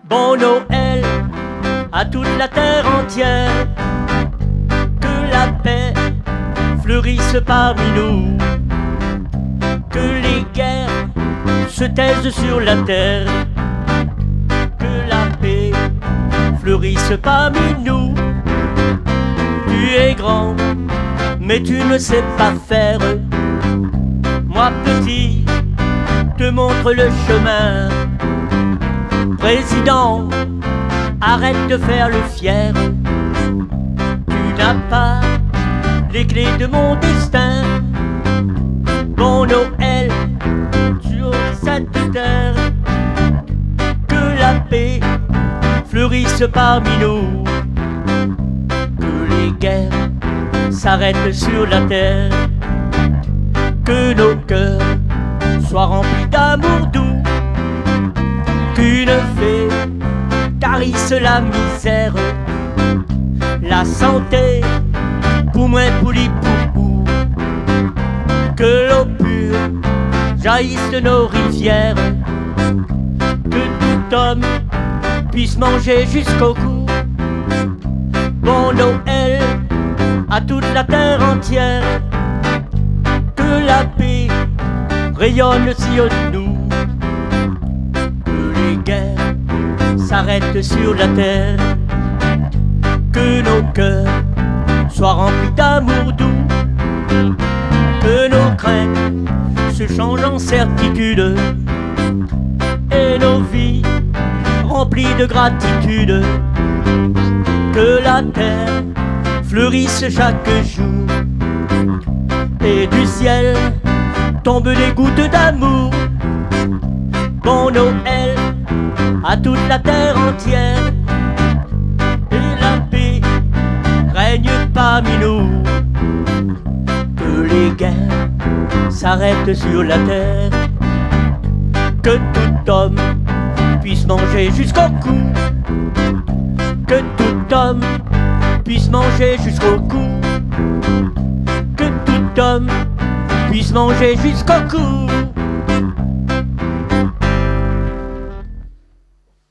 Bon Noël à toute la terre entière, que la paix fleurisse parmi nous, que les guerres se taisent sur la terre, que la paix fleurisse parmi nous. Tu es grand, mais tu ne sais pas faire. Moi petit, te montre le chemin. Président, arrête de faire le fier. Tu n'as pas les clés de mon destin. Bon Noël sur cette terre, que la paix fleurisse parmi nous, que les guerres s'arrêtent sur la terre, que nos cœurs soient remplis d'amour doux, qu'une fée tarisse la misère, la santé pour moi pouli poupou, que l'eau pure jaillisse de nos rivières, que tout homme puisse manger jusqu'au cou. Bon Noël à toute la terre entière, que la paix rayonne si haut de nous, que les guerres s'arrêtent sur la terre, que nos cœurs soient remplis d'amour doux, que nos craintes se changent en certitude et nos vies remplies de gratitude, que la terre fleurisse chaque jour et du ciel tombent des gouttes d'amour. Bon Noël à toute la terre entière, et la paix règne parmi nous, que les guerres s'arrêtent sur la terre, que tout homme puisse manger jusqu'au cou, que tout homme puisse manger jusqu'au cou, que tout homme puisse manger jusqu'au cou.